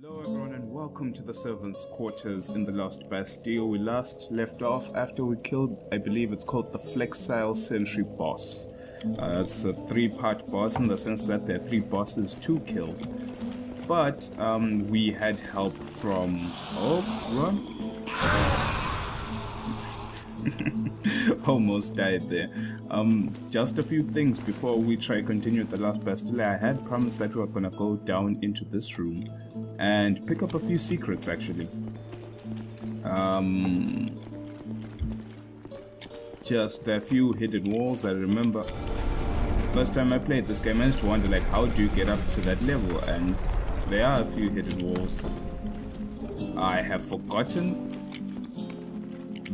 Hello everyone and welcome to the servants' quarters in the last Bastile. We last left off after we killed, I believe it's called the Flexile Sentry boss. It's a three-part boss in the sense that there are three bosses to kill. But we had help from... Oh, run! Almost died there. Just a few things before we try continue with the last Bastile. I had promised that we were gonna go down into this room and pick up a few secrets actually. Just a few hidden walls. I remember first time I played this game I used to wonder like how do you get up to that level, and there are a few hidden walls. I have forgotten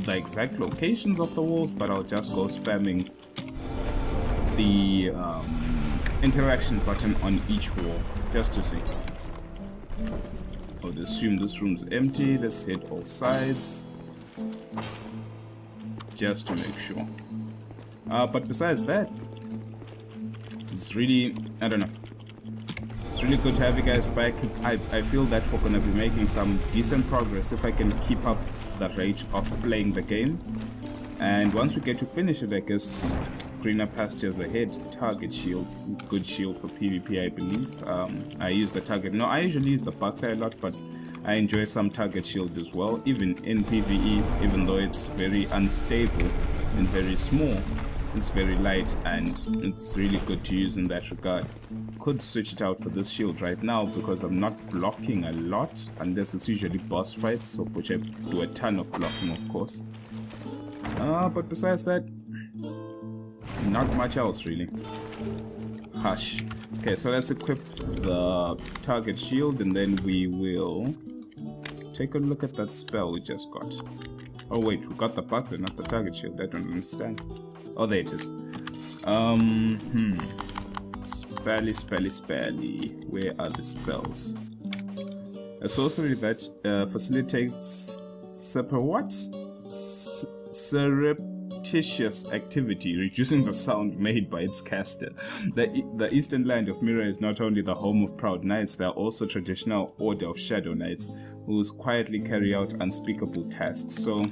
the exact locations of the walls, but I'll just go spamming the interaction button on each wall just to see. I would assume this room's empty. Let's hit all sides just to make sure. But besides that, it's really, I don't know, it's really good to have you guys back. I feel that we're gonna be making some decent progress if I can keep up the rate of playing the game. And once we get to finish it, I guess greener pastures ahead. Target shields, good shield for PvP, I believe. I use the target. No, I usually use the Bastile a lot, but I enjoy some target shield as well, even in PvE. Even though it's very unstable and very small, it's very light and it's really good to use in that regard. Could switch it out for this shield right now because I'm not blocking a lot, unless it's usually boss fights, of which I do a ton of blocking, of course. But besides that, not much else really. Hush. Okay, so let's equip the target shield and then we will take a look at that spell we just got. Oh wait, we got the Bastile, not the target shield. I don't understand. Oh, there it is. Spelly. Where are the spells? A sorcery that facilitates surreptitious activity, reducing the sound made by its caster. The eastern land of Mira is not only the home of proud knights, they are also traditional order of shadow knights who quietly carry out unspeakable tasks. So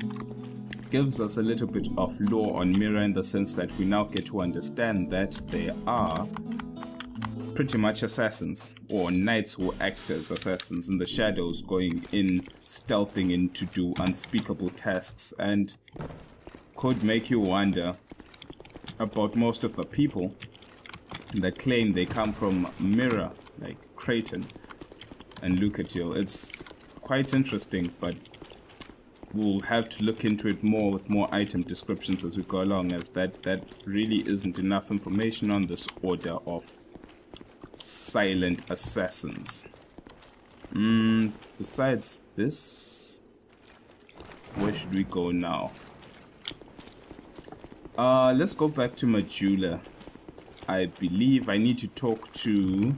gives us a little bit of lore on Mira in the sense that we now get to understand that they are pretty much assassins, or knights who act as assassins in the shadows, going in, stealthing in to do unspeakable tasks, and could make you wonder about most of the people that claim they come from Mira, like Creighton and Lucatil. It's quite interesting, but we'll have to look into it more with more item descriptions as we go along, as that really isn't enough information on this order of silent assassins. Besides this, where should we go now? Let's go back to Majula. I believe I need to talk to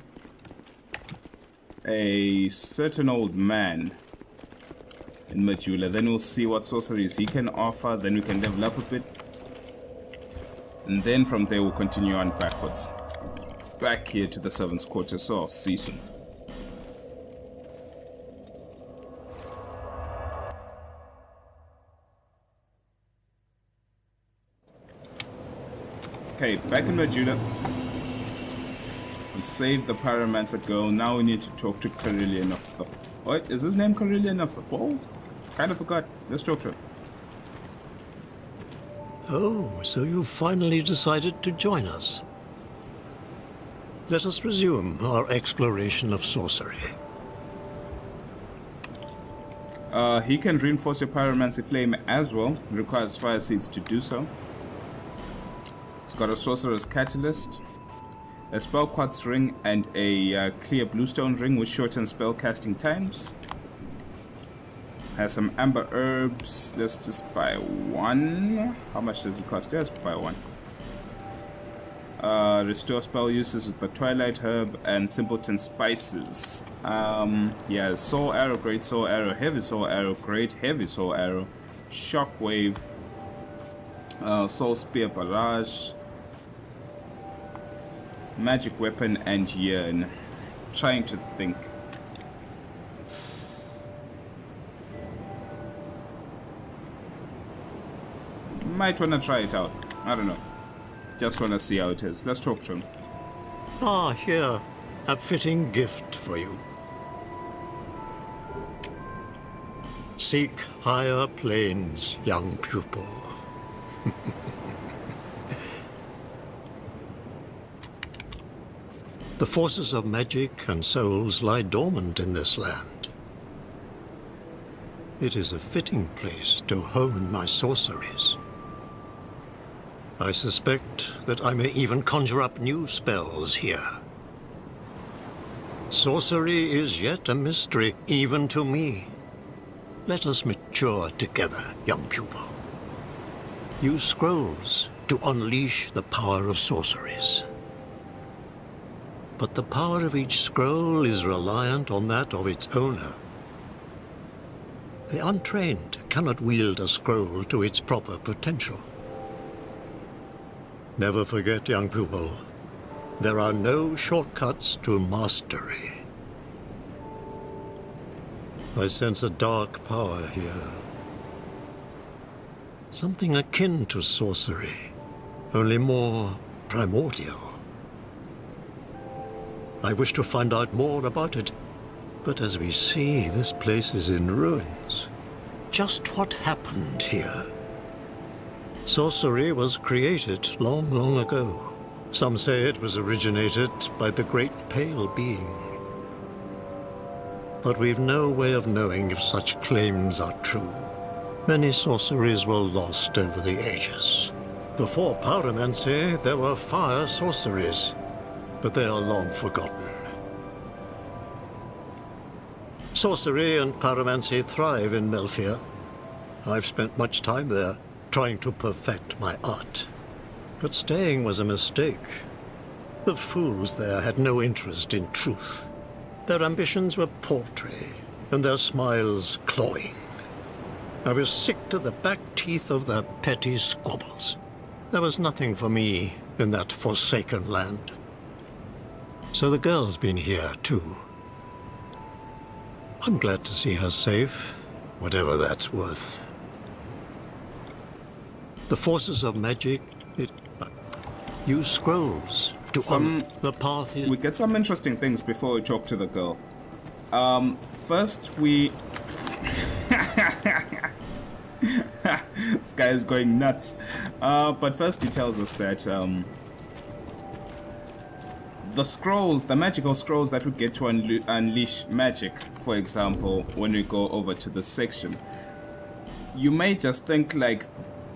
a certain old man in Majula. Then we'll see what sorceries he can offer, then we can level up a bit, and then from there we'll continue on backwards back here to the servants' quarters. So I'll see you soon. Okay, back in Majula. We saved the Pyromancer girl. Now we need to talk to Carillion of the... What? Is his name Carillion of the Fold? Kind of forgot. Let's talk to her. Oh, so you finally decided to join us. Let us resume our exploration of sorcery. He can reinforce your Pyromancy Flame as well. It requires fire seeds to do so. It's got a Sorcerer's Catalyst, a Spell Quartz Ring, and a clear Bluestone Ring which shortens spell casting times. Has some Amber Herbs. Let's just buy one. How much does it cost? Let's buy one. Restore spell uses with the Twilight Herb and Simpleton Spices. Yeah, Soul Arrow, Great Soul Arrow, Heavy Soul Arrow, Great Heavy Soul Arrow, Shockwave, Soul Spear Barrage, Magic Weapon, and Yearn. Trying to think. Might wanna try it out. I don't know. Just wanna see how it is. Let's talk to him. Ah, here. A fitting gift for you. Seek higher planes, young pupil. The forces of magic and souls lie dormant in this land. It is a fitting place to hone my sorceries. I suspect that I may even conjure up new spells here. Sorcery is yet a mystery, even to me. Let us mature together, young pupil. Use scrolls to unleash the power of sorceries. But the power of each scroll is reliant on that of its owner. The untrained cannot wield a scroll to its proper potential. Never forget, young pupil, there are no shortcuts to mastery. I sense a dark power here. Something akin to sorcery, only more primordial. I wish to find out more about it, but as we see, this place is in ruins. Just what happened here? Sorcery was created long, long ago. Some say it was originated by the Great Pale Being. But we've no way of knowing if such claims are true. Many sorceries were lost over the ages. Before pyromancy, there were fire sorceries, but they are long forgotten. Sorcery and pyromancy thrive in Melfia. I've spent much time there, trying to perfect my art. But staying was a mistake. The fools there had no interest in truth. Their ambitions were paltry, and their smiles cloying. I was sick to the back teeth of their petty squabbles. There was nothing for me in that forsaken land. So the girl's been here, too. I'm glad to see her safe, whatever that's worth. The forces of magic, use scrolls to the path is... We get some interesting things before we talk to the girl. First we... This guy is going nuts. But first he tells us that the scrolls, the magical scrolls that we get to unleash magic, for example, when we go over to this section, you may just think like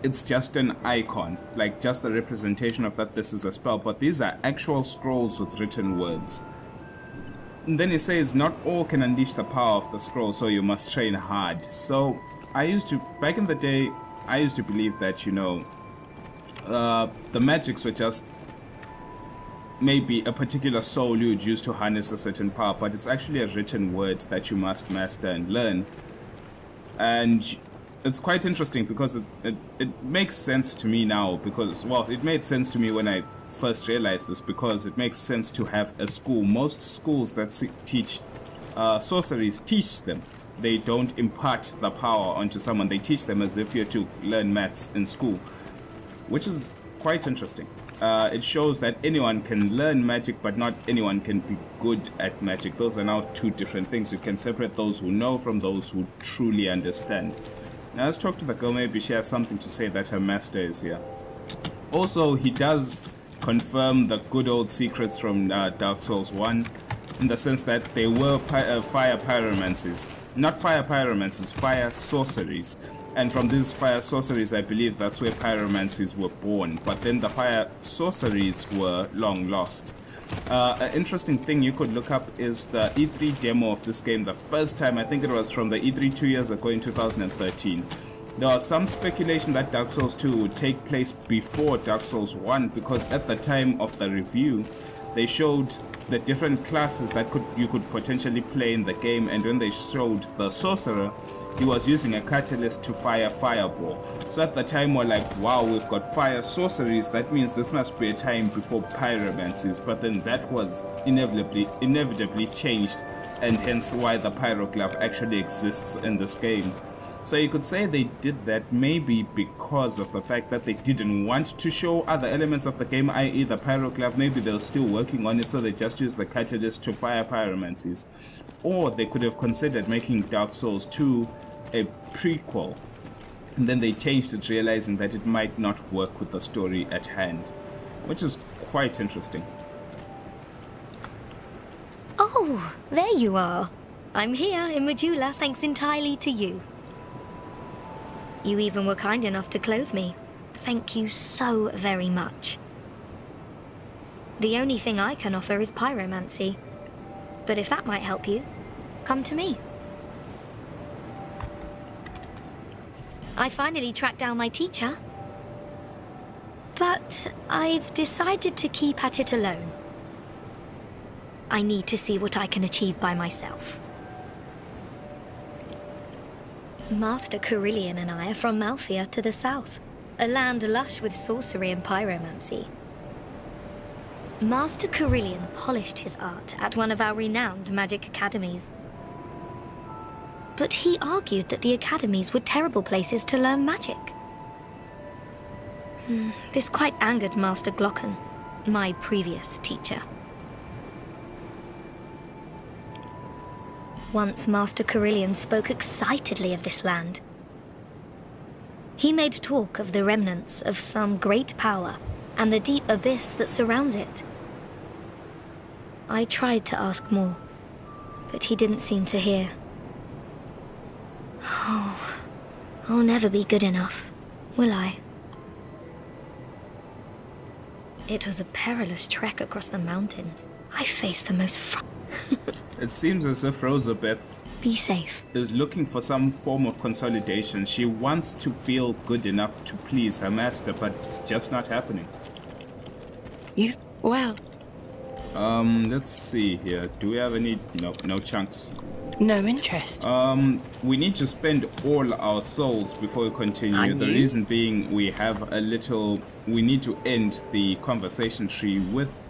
it's just an icon, like just the representation of that this is a spell, but these are actual scrolls with written words. And then he says not all can unleash the power of the scroll, so you must train hard. So back in the day, I used to believe that, you know, the magics were just maybe a particular soul you'd use to harness a certain power, but it's actually a written word that you must master and learn. And it's quite interesting because it makes sense to me now, because, well, it made sense to me when I first realized this, because it makes sense to have a school. Most schools that teach sorceries teach them. They don't impart the power onto someone. They teach them as if you're to learn maths in school, which is quite interesting. It shows that anyone can learn magic, but not anyone can be good at magic. Those are now two different things. You can separate those who know from those who truly understand. Now let's talk to the girl. Maybe she has something to say that her master is here. Also, he does confirm the good old secrets from Dark Souls 1, in the sense that they were fire pyromancies. Not fire pyromancies, fire sorceries. And from these fire sorceries, I believe that's where pyromancies were born. But then the fire sorceries were long lost. An interesting thing you could look up is the E3 demo of this game. The first time, I think it was from the E3 2 years ago in 2013. There was some speculation that Dark Souls 2 would take place before Dark Souls 1, because at the time of the review, they showed the different classes that you could potentially play in the game, and when they showed the sorcerer, he was using a catalyst to fire fireball. So at the time we're like, wow, we've got fire sorceries, that means this must be a time before pyromancies. But then that was inevitably changed, and hence why the pyroglove actually exists in this game. So you could say they did that maybe because of the fact that they didn't want to show other elements of the game, i.e. the pyroclave. Maybe they're still working on it, so they just use the catalyst to fire pyromancies. Or they could have considered making Dark Souls 2 a prequel, and then they changed it, realizing that it might not work with the story at hand, which is quite interesting. Oh, there you are. I'm here in Majula thanks entirely to you. You even were kind enough to clothe me. Thank you so very much. The only thing I can offer is pyromancy. But if that might help you, come to me. I finally tracked down my teacher. But I've decided to keep at it alone. I need to see what I can achieve by myself. Master Carillion and I are from Malphia to the south, a land lush with sorcery and pyromancy. Master Carillion polished his art at one of our renowned magic academies. But he argued that the academies were terrible places to learn magic. This quite angered Master Glocken, my previous teacher. Once Master Carillion spoke excitedly of this land. He made talk of the remnants of some great power and the deep abyss that surrounds it. I tried to ask more, but he didn't seem to hear. Oh, I'll never be good enough, will I? It was a perilous trek across the mountains. I faced the most It seems as if Rosabeth Be safe. is looking for some form of consolidation. She wants to feel good enough to please her master, but it's just not happening. Well, Let's see here. Do we have any? No chunks. no interest. We need to spend all our souls before we continue. The reason being we have a little... We need to end the conversation tree with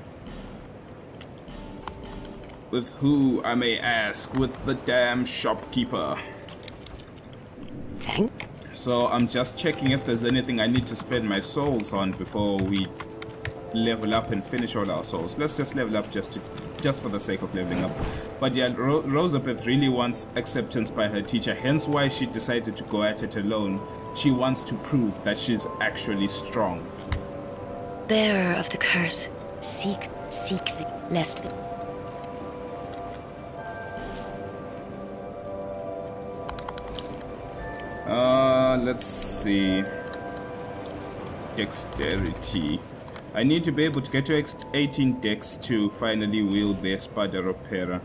who, I may ask, with the damn shopkeeper. Thank. So I'm just checking if there's anything I need to spend my souls on before we level up and finish all our souls. Let's just level up just for the sake of leveling up. But yeah, Rosabeth really wants acceptance by her teacher, hence why she decided to go at it alone. She wants to prove that she's actually strong. Bearer of the curse, seek lest the... Let's see. Dexterity. I need to be able to get to 18 dex to finally wield the Espada Ropera.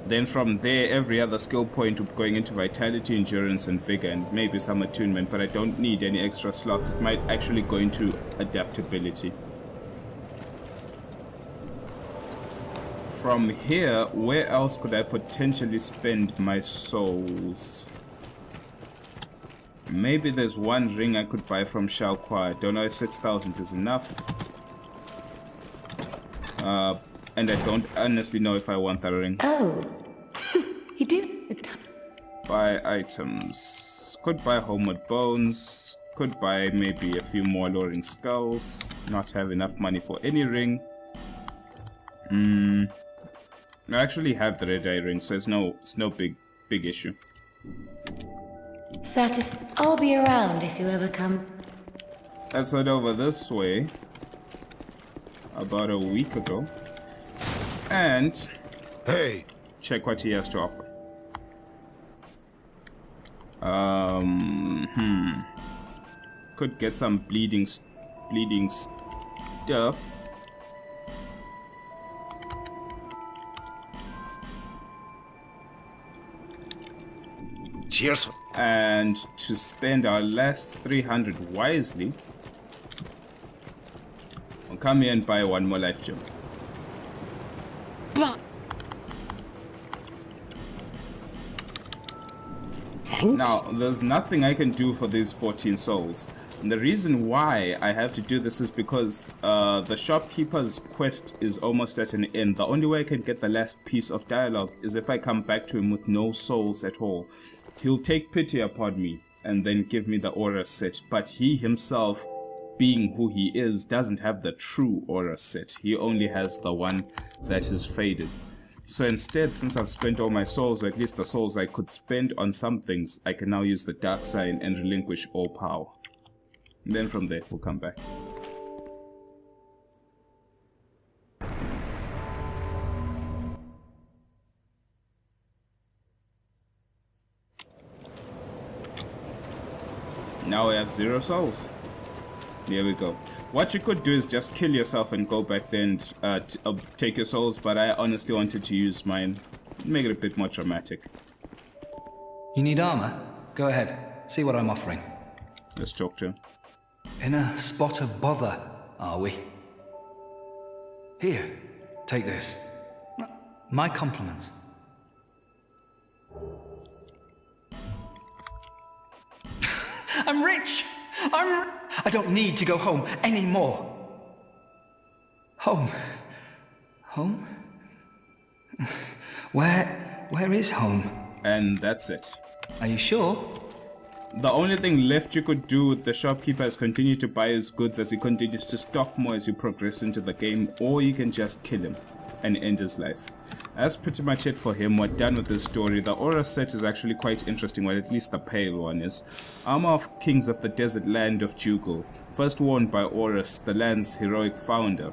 Then from there, every other skill point will be going into Vitality, Endurance, and Vigor, and maybe some attunement, but I don't need any extra slots. It might actually go into Adaptability. From here, where else could I potentially spend my souls? Maybe there's one ring I could buy from Shalqua. I don't know if 6,000 is enough. And I don't honestly know if I want that ring. Oh, you do? Buy items. Could buy Homeward Bones. Could buy maybe a few more Alluring Skulls. Not have enough money for any ring. I actually have the Red Eye ring, so it's no big issue. I'll be around if you ever come. Let's head over this way. About a week ago. And Hey, check what he has to offer. Could get some bleeding stuff. cheers. And to spend our last 300 wisely, we'll come here and buy one more life gem. Thanks. Now, there's nothing I can do for these 14 souls. And the reason why I have to do this is because the shopkeeper's quest is almost at an end. The only way I can get the last piece of dialogue is if I come back to him with no souls at all. he'll take pity upon me and then give me the aura set, but he himself, being who he is, doesn't have the true aura set. He only has the one that is faded. So instead, since I've spent all my souls, or at least the souls I could spend on some things, I can now use the dark sign and relinquish all power. And then from there, we'll come back. Now I have 0 souls. There we go. What you could do is just kill yourself and go back there and take your souls, but I honestly wanted to use mine. Make it a bit more dramatic. You need armor? Go ahead. See what I'm offering. Let's talk to him. In a spot of bother, are we? Here, take this. My compliments. I'm rich! I don't need to go home anymore. Home? Home? Where is home? And that's it. Are you sure? The only thing left you could do with the shopkeeper is continue to buy his goods as he continues to stock more as you progress into the game, or you can just kill him and end his life. That's pretty much it for him. We're done with this story. The aura set is actually quite interesting, well, at least the pale one is. Armor of Kings of the Desert Land of Jugal, first worn by Horus, the land's heroic founder.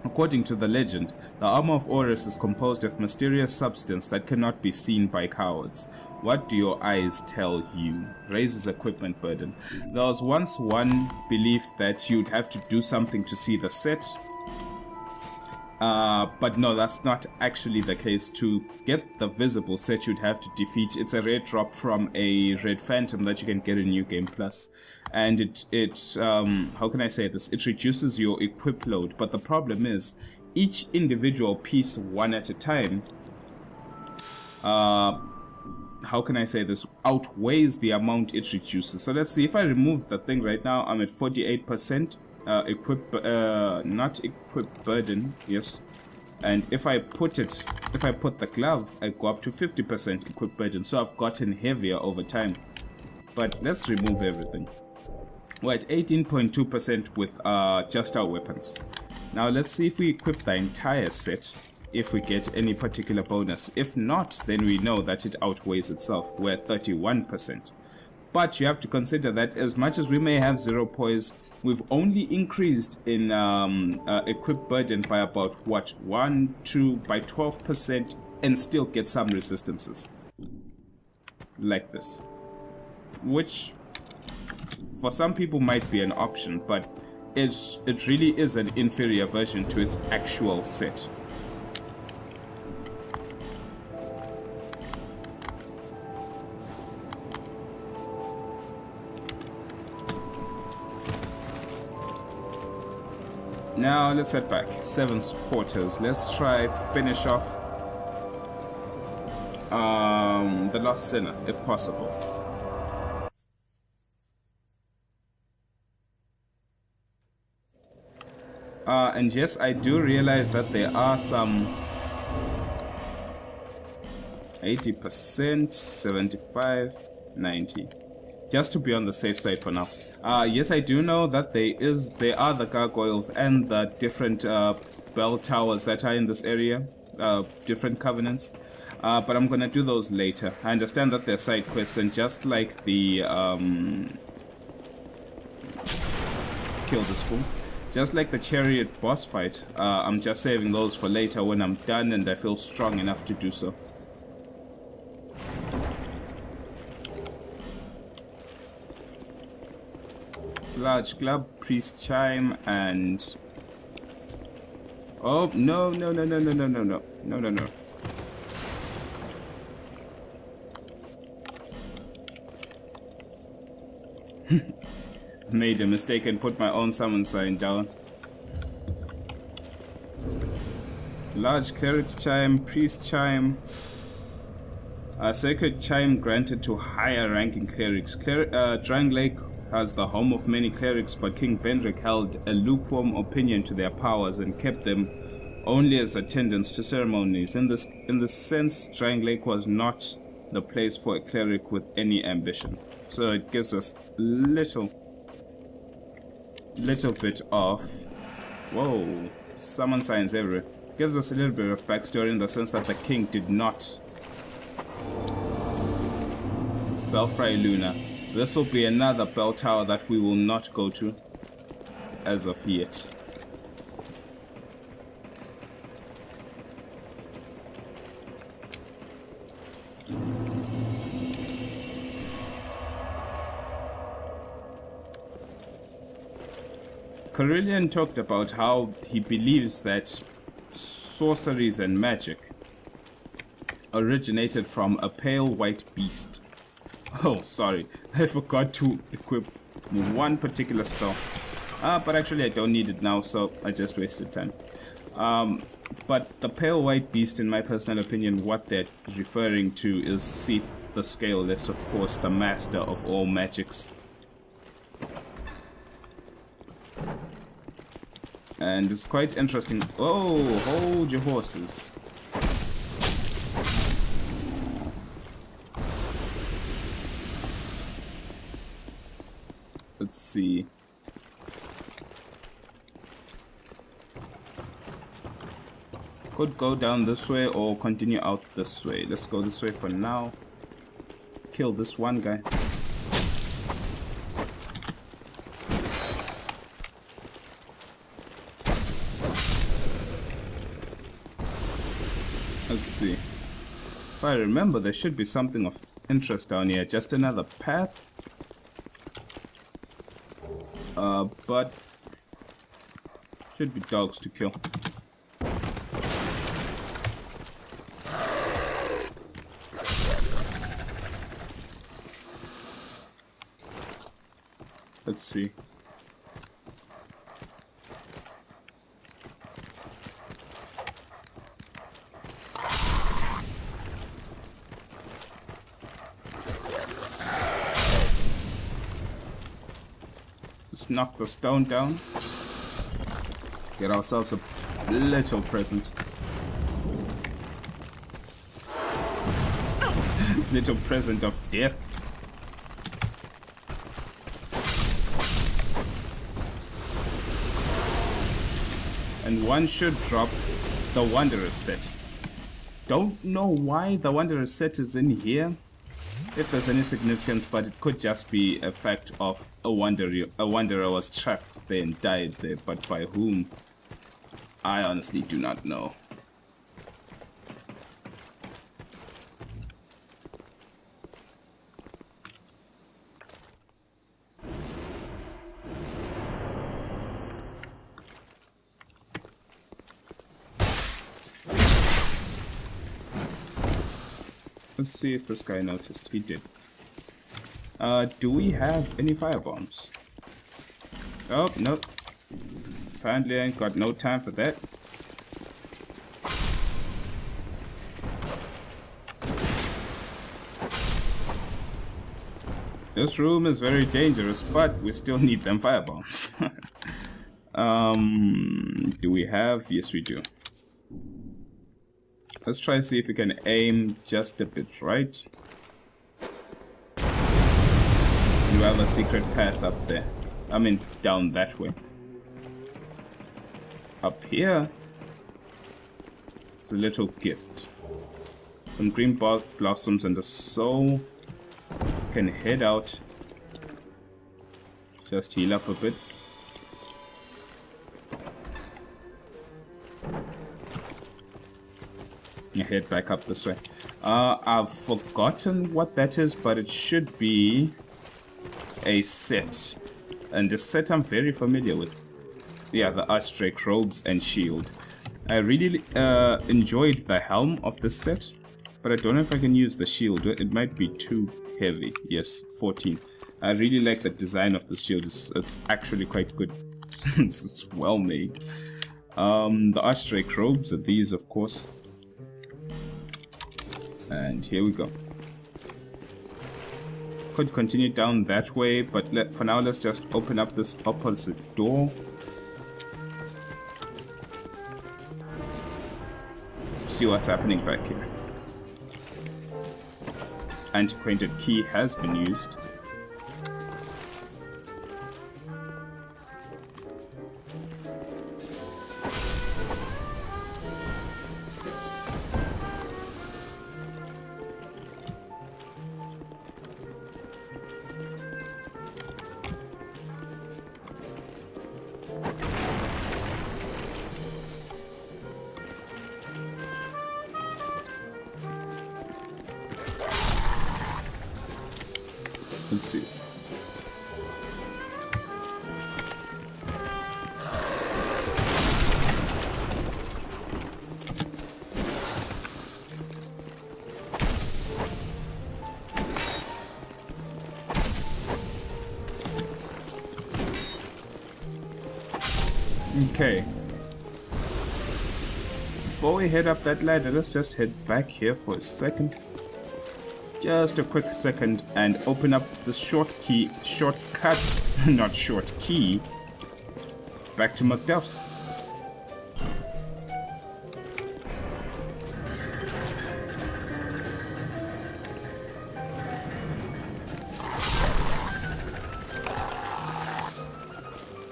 According to the legend, the armor of Horus is composed of mysterious substance that cannot be seen by cowards. What do your eyes tell you? Raises equipment burden. There was once one belief that you'd have to do something to see the set. But no, that's not actually the case. To get the visible set, you'd have to defeat. It's a rare drop from a red phantom that you can get in New Game Plus, and it how can I say this? It reduces your equip load. But the problem is, each individual piece, one at a time, how can I say this? Outweighs the amount it reduces. So let's see. If I remove the thing right now, I'm at 48%. Not equip burden, yes. And if I put the glove, I go up to 50% equip burden. So I've gotten heavier over time. But let's remove everything. We're at 18.2% with just our weapons. Now let's see if we equip the entire set, if we get any particular bonus. If not, then we know that it outweighs itself. We're at 31%. But you have to consider that as much as we may have 0 poise, we've only increased in equip burden by about what, by 12%, and still get some resistances like this, which for some people might be an option, but it really is an inferior version to its actual set. Now let's head back. 7's quarters. Let's try finish off the Lost Sinner if possible. And yes, I do realize that there are some 80%, 75, 90. Just to be on the safe side for now. Yes, I do know that there are the gargoyles and the different bell towers that are in this area, different covenants, but I'm gonna do those later. I understand that they're side quests, and just like the kill this fool, just like the chariot boss fight, I'm just saving those for later when I'm done and I feel strong enough to do so. Large club, priest chime, and oh no. Made a mistake and put my own summon sign down. Large cleric's chime, priest chime. A sacred chime granted to higher ranking clerics. Drang Lake as the home of many clerics, but King Vendrick held a lukewarm opinion to their powers and kept them only as attendants to ceremonies. In this sense, Drang Lake was not the place for a cleric with any ambition. So it gives us little bit of, whoa, summon signs everywhere. Gives us a little bit of backstory in the sense that the king did not Belfry Luna. This will be another bell tower that we will not go to as of yet. Carillion talked about how he believes that sorceries and magic originated from a pale white beast. Oh, sorry, I forgot to equip one particular spell. But actually I don't need it now, so I just wasted time. But the pale white beast, in my personal opinion, what they're referring to is Seath the Scaleless, of course, the master of all magics. And it's quite interesting. Oh, hold your horses. Let's see. Could go down this way or continue out this way. Let's go this way for now. Kill this one guy. Let's see. If I remember, there should be something of interest down here. Just another path. But should be dogs to kill. Let's see. Let's knock the stone down. Get ourselves a little present. Little present of death. And one should drop the Wanderer's set. Don't know why the Wanderer's set is in here, if there's any significance, but it could just be a fact of a wanderer was trapped there and died there, but by whom? I honestly do not know. Let's see if this guy noticed. He did. Do we have any firebombs? Oh, no. Apparently I ain't got no time for that. This room is very dangerous, but we still need them firebombs. Do we have? Yes, we do. Let's try and see if we can aim just a bit right. You have a secret path up there. I mean, down that way. Up here is a little gift. Some green bark blossoms and a soul. Can head out. Just heal up a bit. Head back up this way. I've forgotten what that is, but it should be a set. And the set I'm very familiar with. Yeah, the Archdrake robes and shield. I really enjoyed the helm of this set, but I don't know if I can use the shield. It might be too heavy. Yes, 14. I really like the design of the shield. It's actually quite good. It's well made. The Archdrake robes are these, of course. And here we go. Could continue down that way, but for now let's just open up this opposite door. See what's happening back here. antiquated key has been used. Let's see. Okay. Before we head up that ladder, let's just head back here for a second. Just a quick second and open up the shortcut, not short key, back to Macduff's.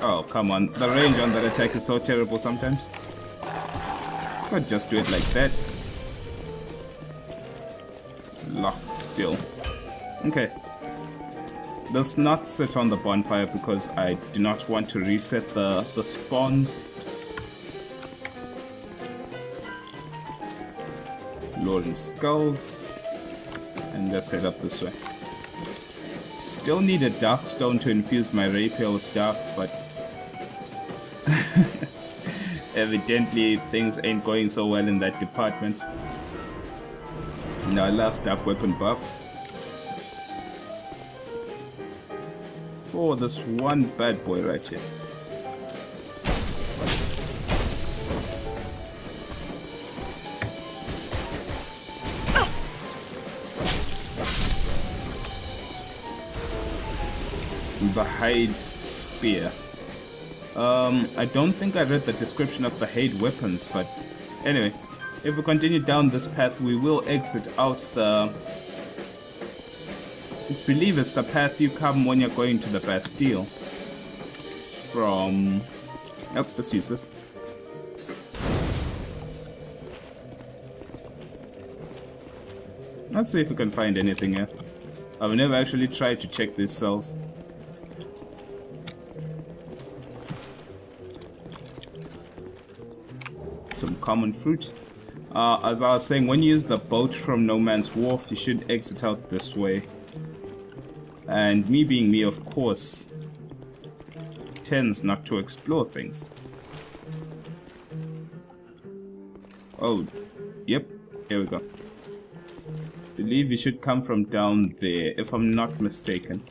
Oh, come on. The range on that attack is so terrible sometimes. Could just do it like that. Locked still. Okay. Let's not sit on the bonfire because I do not want to reset the spawns. Loading skulls. And let's head up this way. Still need a dark stone to infuse my rapier with dark, but evidently things ain't going so well in that department. Now last dark weapon buff for this one bad boy right here. The Hide Spear. I don't think I read the description of the Hide weapons, but anyway, if we continue down this path, we will exit out the... I believe it's the path you come when you're going to the Bastile. From... Yep, let's use this. Let's see if we can find anything here. I've never actually tried to check these cells. Some common fruit. As I was saying, when you use the boat from No Man's Wharf, you should exit out this way. And me being me, of course, tends not to explore things. Oh, yep, here we go. Believe you should come from down there, if I'm not mistaken.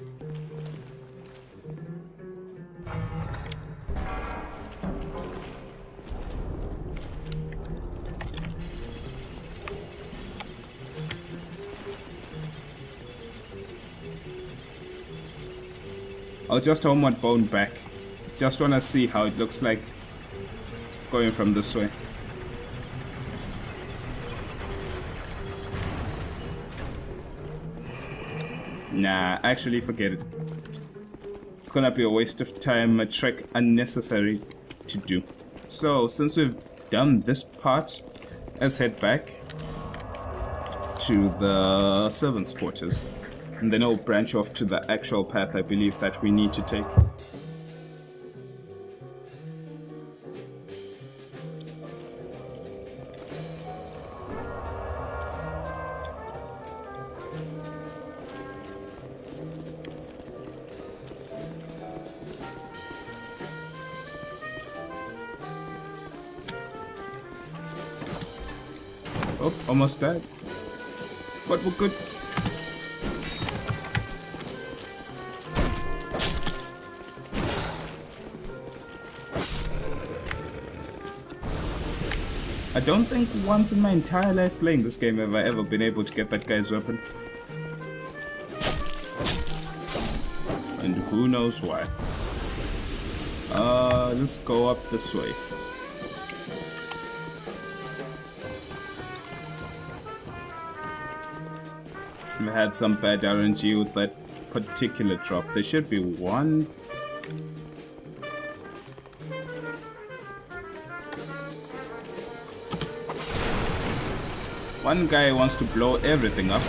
I'll just homeward bone back. Just wanna see how it looks like going from this way. Nah, actually forget it. It's gonna be a waste of time, a trek unnecessary to do. So, since we've done this part, let's head back to the servants' quarters. And then I'll branch off to the actual path I believe that we need to take. Oh, almost died. But we're good. I don't think once in my entire life playing this game have I ever been able to get that guy's weapon. And who knows why. Let's go up this way. We had some bad RNG with that particular drop. There should be one. One guy wants to blow everything up.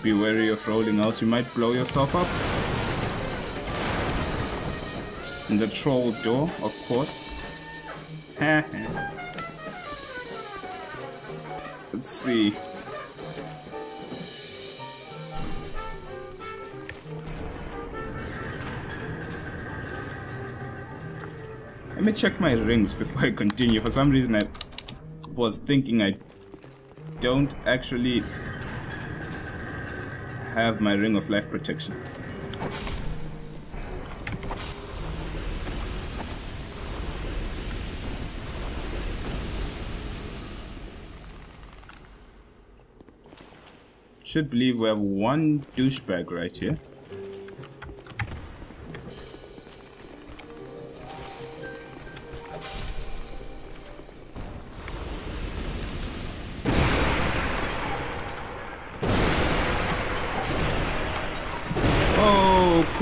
Be wary of rolling, else you might blow yourself up. And the troll door, of course. Let's see. Let me check my rings before I continue. For some reason I was thinking I don't actually have my ring of life protection. Should believe we have one douchebag right here.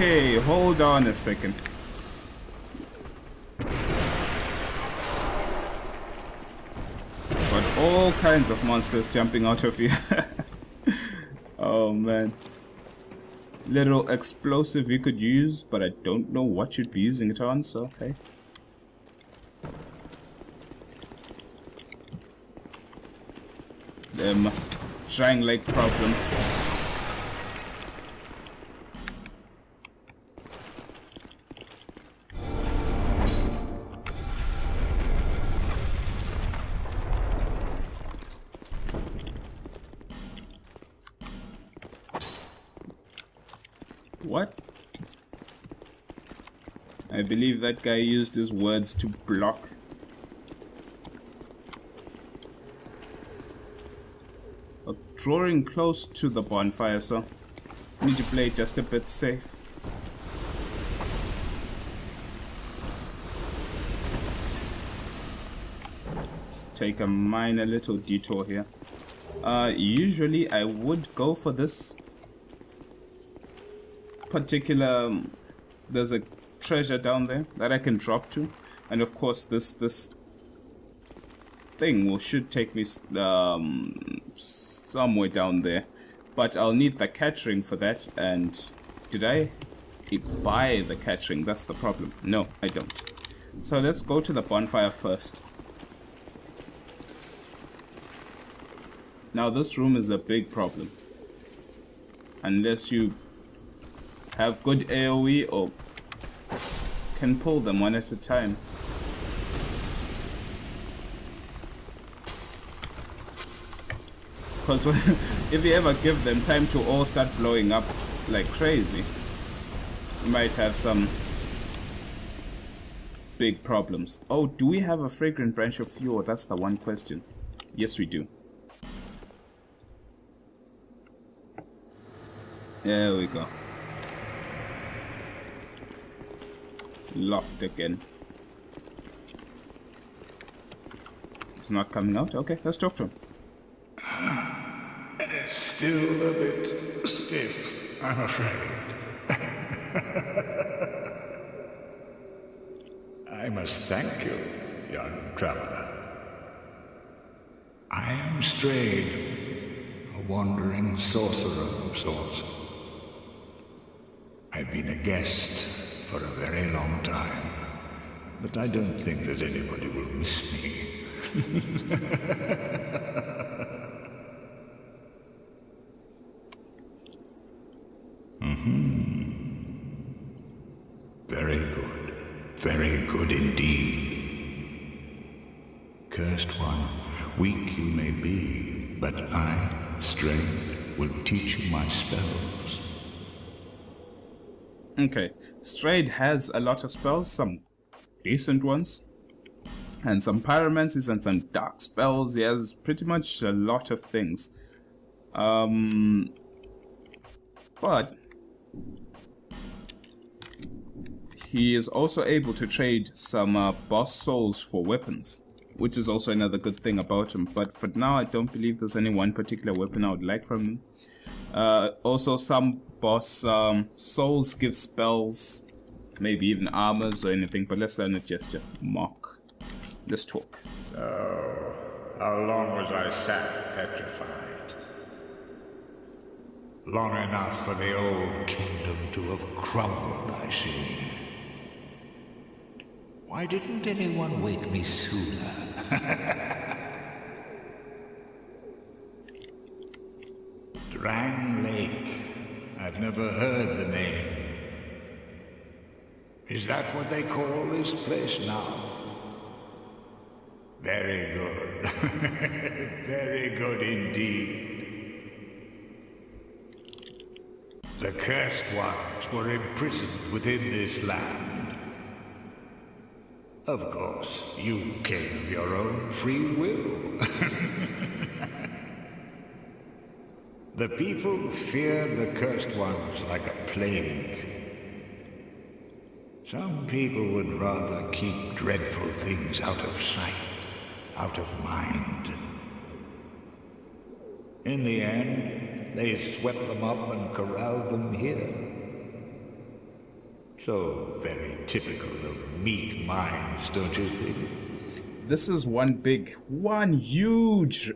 Okay, hold on a second. Got all kinds of monsters jumping out of here. Oh man. Little explosive you could use, but I don't know what you'd be using it on, so hey. Them trying like problems. What? I believe that guy used his words to block. Drawing close to the bonfire, so need to play just a bit safe. Let's take a minor little detour here. Usually I would go for this particular, there's a treasure down there that I can drop to, and of course this thing should take me somewhere down there, but I'll need the catch ring for that. And did I buy the catch ring? That's the problem. No, I don't. So let's go to the bonfire first. Now this room is a big problem unless you have good AoE or can pull them one at a time. Because if you ever give them time to all start blowing up like crazy, you might have some big problems. Oh, do we have a fragrant branch of fuel? That's the one question. Yes, we do. There we go. Locked again. It's not coming out? Okay, let's talk to him. Still a bit stiff, I'm afraid. I must thank you, young traveler. I am Strayed, a wandering sorcerer of sorts. I've been a guest for a very long time, but I don't think that anybody will miss me. Very good indeed. Cursed one, weak you may be, but I, Strayed, will teach you my spells. Okay, Strayed has a lot of spells, some decent ones, and some pyromancies and some dark spells. He has pretty much a lot of things. But he is also able to trade some boss souls for weapons, which is also another good thing about him. But for now, I don't believe there's any one particular weapon I would like from him. Also, some boss souls give spells, maybe even armors or anything. But let's learn a gesture. Mock. Let's talk. So, how long was I sat petrified? Long enough for the old kingdom to have crumbled, I see. Why didn't anyone wake me sooner? Drang Lake. I've never heard the name. Is that what they call this place now? Very good. Very good indeed. The cursed ones were imprisoned within this land. Of course, you came of your own free will. The people feared the cursed ones like a plague. Some people would rather keep dreadful things out of sight, out of mind. In the end, they swept them up and corralled them here. So very typical of meek minds, don't you think? This is one huge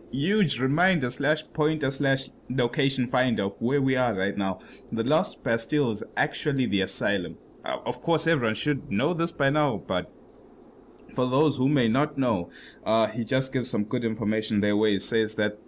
reminder / pointer / location finder of where we are right now. The last Bastile is actually the asylum. Of course, everyone should know this by now, but for those who may not know, he just gives some good information their way. He says that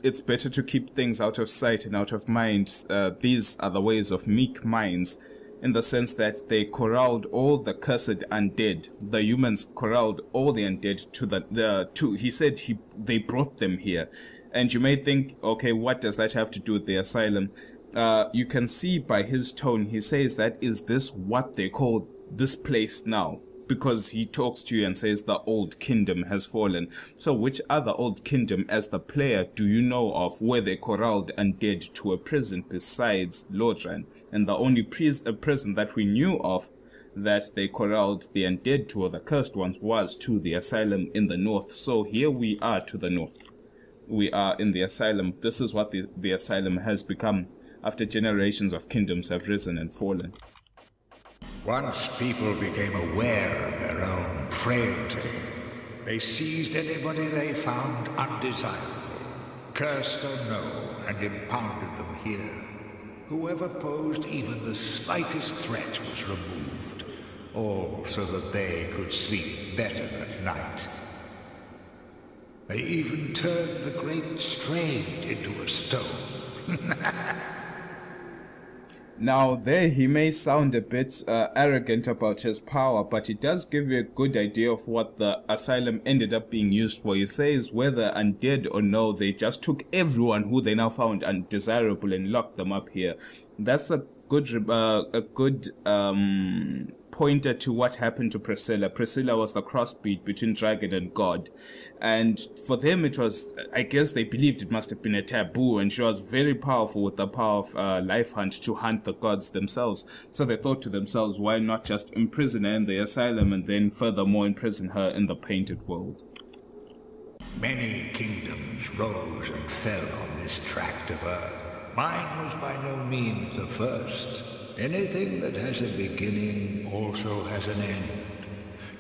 it's better to keep things out of sight and out of mind. These are the ways of meek minds, in the sense that they corralled all the cursed undead. The humans corralled all the undead he said they brought them here. And you may think, okay, what does that have to do with the asylum? You can see by his tone, he says that, is this what they call this place now? Because he talks to you and says the old kingdom has fallen. So which other old kingdom, as the player, do you know of where they corralled undead to a prison besides Lodran? And the only prison that we knew of that they corralled the undead to, or the cursed ones, was to the asylum in the north. So here we are to the north. We are in the asylum. This is what the asylum has become after generations of kingdoms have risen and fallen. Once people became aware of their own frailty, they seized anybody they found undesirable, cursed or no, and impounded them here. Whoever posed even the slightest threat was removed, all so that they could sleep better at night. They even turned the great Straight into a stone. Now there he may sound a bit arrogant about his power, but it does give you a good idea of what the asylum ended up being used for. He says whether undead or no, they just took everyone who they now found undesirable and locked them up here. That's a good pointer to what happened to Priscilla. Priscilla was the crossbreed between dragon and god, and for them it was, I guess they believed it must have been a taboo, and she was very powerful with the power of life hunt to hunt the gods themselves. So they thought to themselves, why not just imprison her in the asylum and then furthermore imprison her in the painted world? Many kingdoms rose and fell on this tract of earth. Mine was by no means the first. Anything that has a beginning also has an end.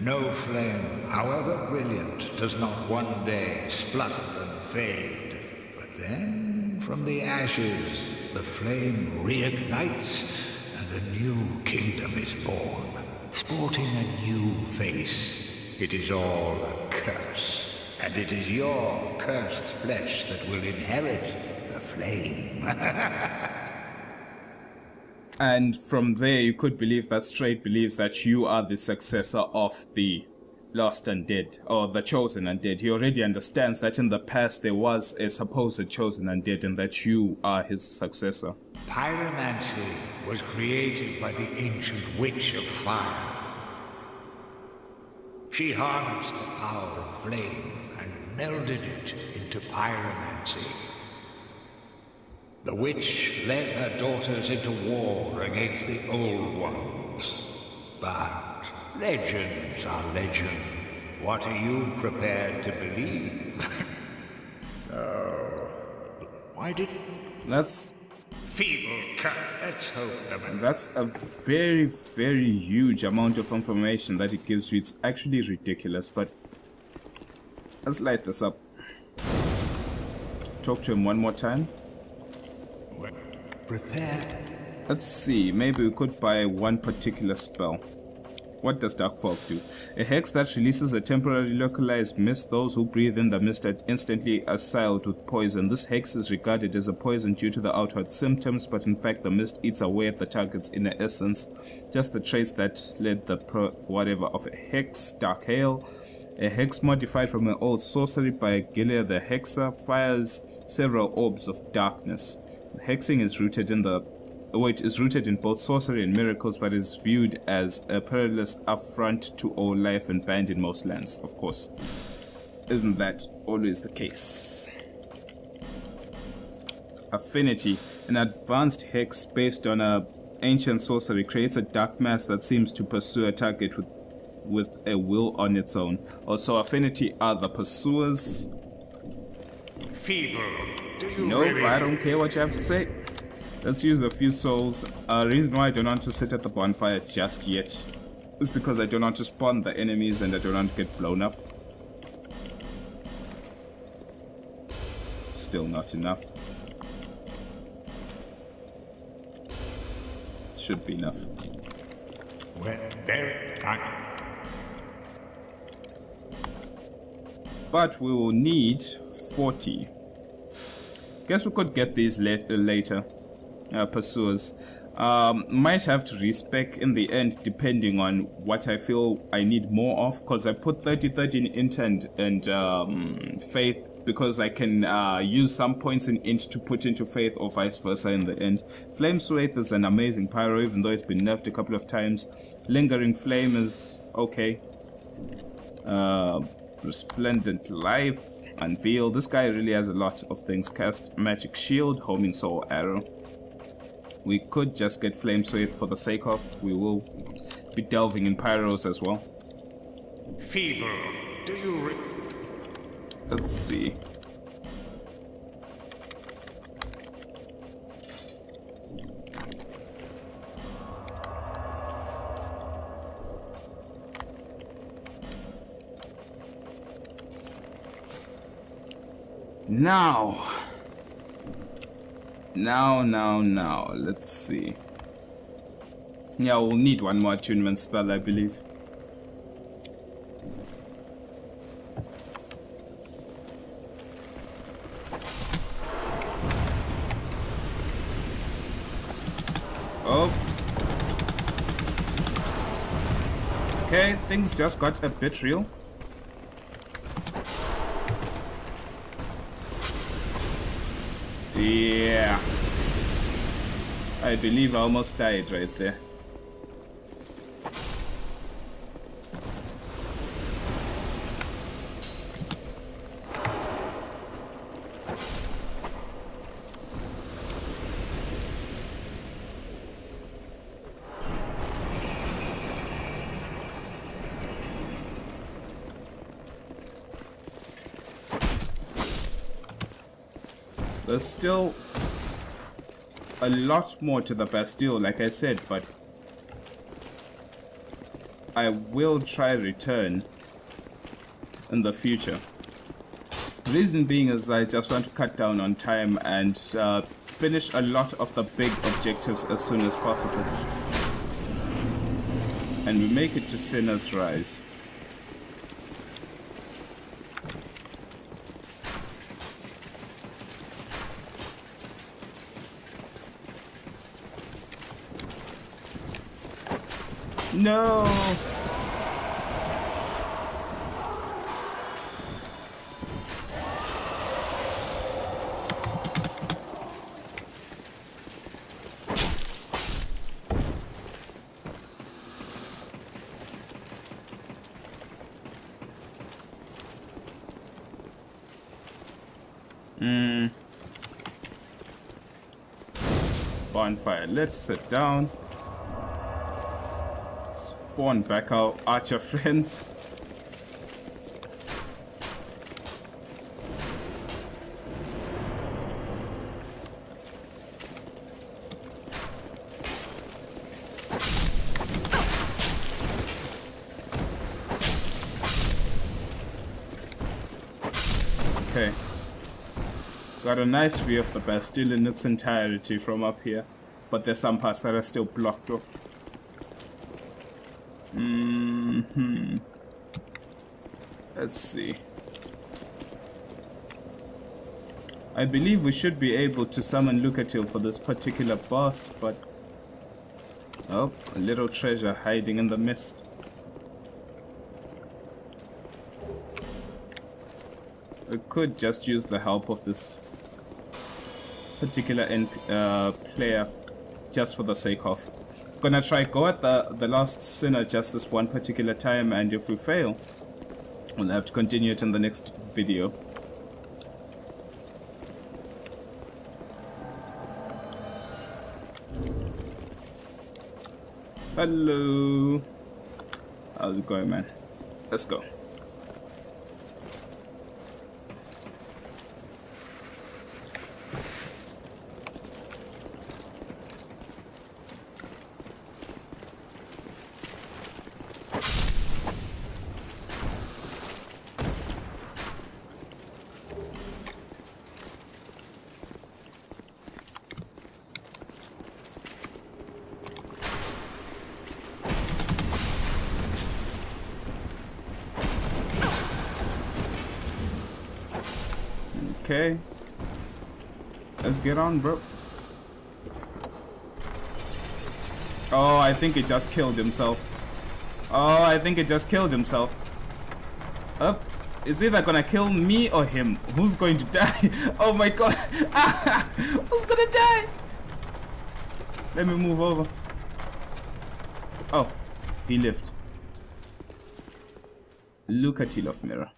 No flame, however brilliant, does not one day splutter and fade. But then, from the ashes, the flame reignites, and a new kingdom is born, sporting a new face. It is all a curse, and it is your cursed flesh that will inherit the flame. And from there you could believe that Straight believes that you are the successor of the lost undead, or the chosen undead. He already understands that in the past there was a supposed chosen undead and that you are his successor. Pyromancy was created by the ancient witch of fire. She harnessed the power of flame and melded it into pyromancy. The witch led her daughters into war against the old ones. But legends are legends. What are you prepared to believe? So, why did That's feeble cut? Let's hope them. That's a very, very huge amount of information that it gives you. It's actually ridiculous, but let's light this up. Talk to him one more time. Prepare. Let's see, maybe we could buy one particular spell. What does Dark Fog do? A hex that releases a temporarily localized mist. Those who breathe in the mist are instantly assailed with poison. This hex is regarded as a poison due to the outward symptoms, but in fact the mist eats away at the target's inner essence. Just the trace that led the whatever of a hex. Dark Hail. A hex modified from an old sorcery by Gilead the Hexer fires several orbs of darkness. Hexing is rooted in both sorcery and miracles, but is viewed as a perilous affront to all life and banned in most lands, of course. Isn't that always the case? Affinity. An advanced hex based on a ancient sorcery creates a dark mass that seems to pursue a target with a will on its own. Also, affinity are the pursuers. Feeble. Do you Nope, really? I don't care what you have to say. Let's use a few souls. Reason why I don't want to sit at the bonfire just yet is because I don't want to spawn the enemies and I don't want to get blown up. Still not enough. Should be enough. Well, there. But we will need 40. Guess we could get these later. Pursuers. Might have to respec in the end depending on what I feel I need more of, because I put 30 in int and faith because I can use some points in int to put into faith or vice versa in the end. Flame Swathe is an amazing pyro even though it's been nerfed a couple of times. Lingering Flame is okay. Resplendent Life, Unveil. This guy really has a lot of things. Cast Magic Shield, Homing Soul Arrow. We could just get Flame Swathe for the sake of. We will be delving in pyros as well. Feeble. Do you Let's see. Now, let's see. Yeah, we'll need one more attunement spell, I believe. Oh. Okay, things just got a bit real. Yeah. I believe I almost died right there. There's still a lot more to the Bastile, like I said, but I will try return in the future. Reason being is I just want to cut down on time and finish a lot of the big objectives as soon as possible. And we make it to Sinner's Rise. No! Bonfire. Let's sit down. Spawn back our archer friends. Okay. Got a nice view of the Bastile in its entirety from up here, but there's some parts that are still blocked off. Let's see. I believe we should be able to summon Lucatil for this particular boss, but... Oh, a little treasure hiding in the mist. We could just use the help of this particular player, just for the sake of. Gonna try go at the last sinner just this one particular time, and if we fail, we'll have to continue it in the next video. Hello. How's it going, man? Let's go. Okay. Let's get on, bro. Oh, I think he just killed himself. Oh, I think he just killed himself. Up. It's either gonna kill me or him. Who's going to die? Oh my god. Who's gonna die? Let me move over. Oh, he lived. Lucatil of Mirror.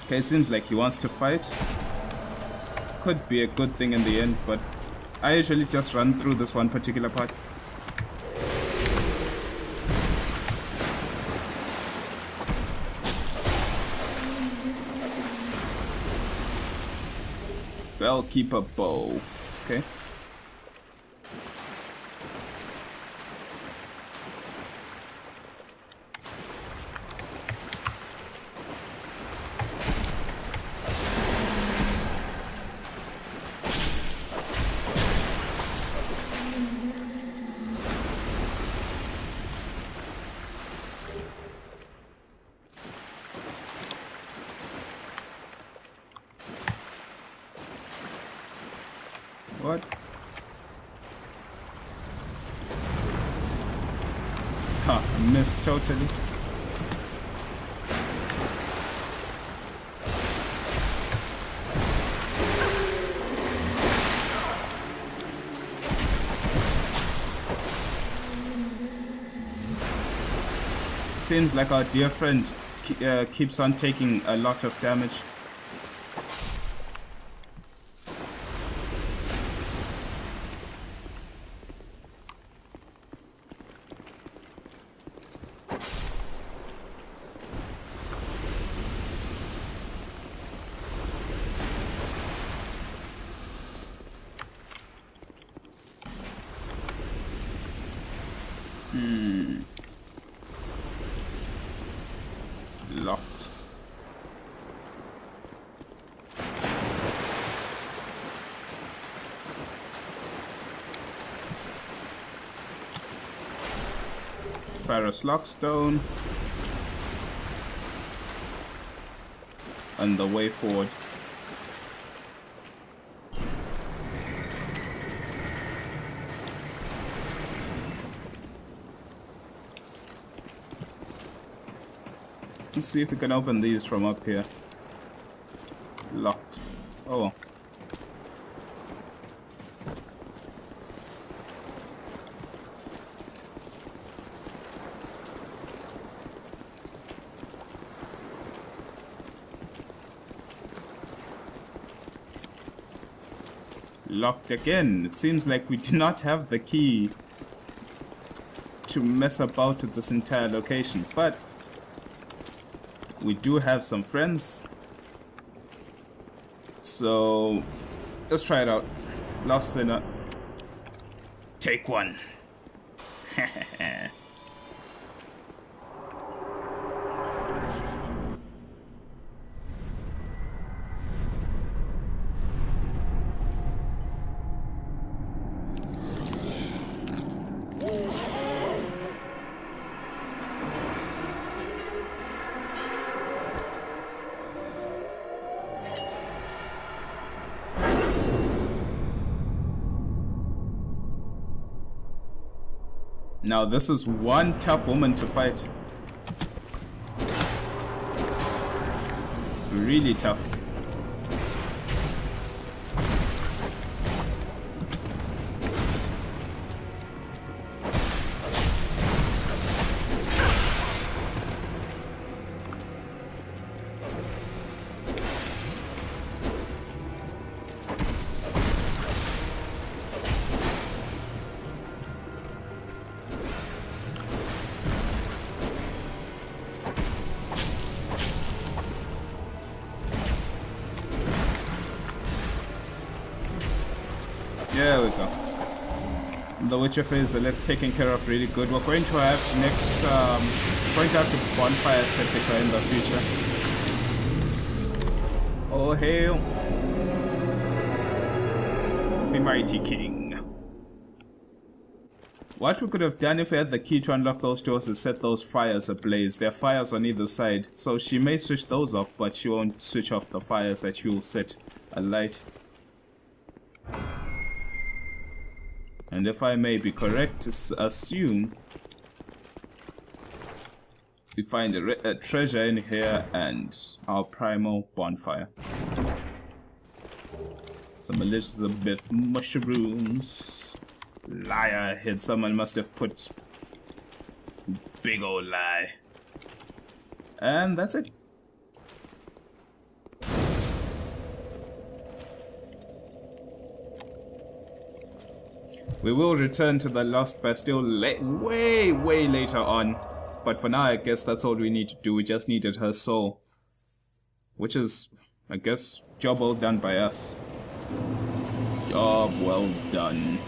Okay, it seems like he wants to fight. Could be a good thing in the end, but I usually just run through this one particular part. Bellkeeper bow. Okay. What? Huh, missed totally. Seems like our dear friend keeps on taking a lot of damage. Locked. Ferrous Lockstone. And the way forward. Let's see if we can open these from up here. Locked. Oh. Locked again. It seems like we do not have the key to mess about with this entire location, but we do have some friends, so let's try it out. Lost Sinner, take one. Now this is one tough woman to fight. Really tough. There we go. The Witcher phase taken care of really good. We're going to have to bonfire Setica in the future. Oh hail the mighty king. What we could have done if we had the key to unlock those doors is set those fires ablaze. There are fires on either side, so she may switch those off, but she won't switch off the fires that you'll set alight. And if I may be correct to assume, we find a treasure in here and our primal bonfire. Some Elizabeth mushrooms. Liar head, someone must have put big old lie. And that's it. We will return to the Lost Bastile way later on. But for now, I guess that's all we need to do. We just needed her soul. Which is, I guess, job well done by us. Job well done.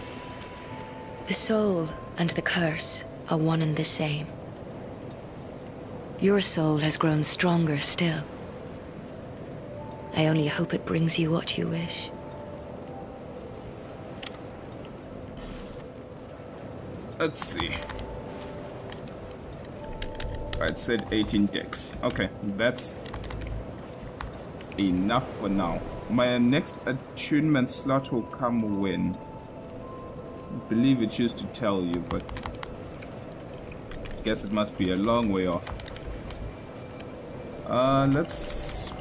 The soul and the curse are one and the same. Your soul has grown stronger still. I only hope it brings you what you wish. Let's see. It said 18 decks. Okay, that's enough for now. My next attunement slot will come when? I believe it used to tell you, but I guess it must be a long way off. Let's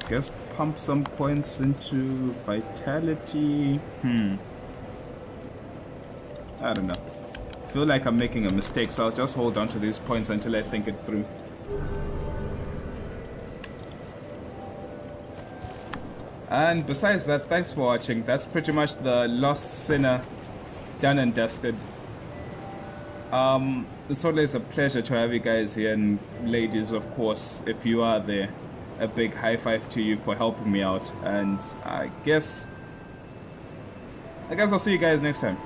guess pump some points into vitality. I don't know. I feel like I'm making a mistake, so I'll just hold on to these points until I think it through. And besides that, thanks for watching. That's pretty much the Lost Sinner done and dusted. It's always a pleasure to have you guys here, and ladies, of course, if you are there, a big high five to you for helping me out. And I guess I'll see you guys next time.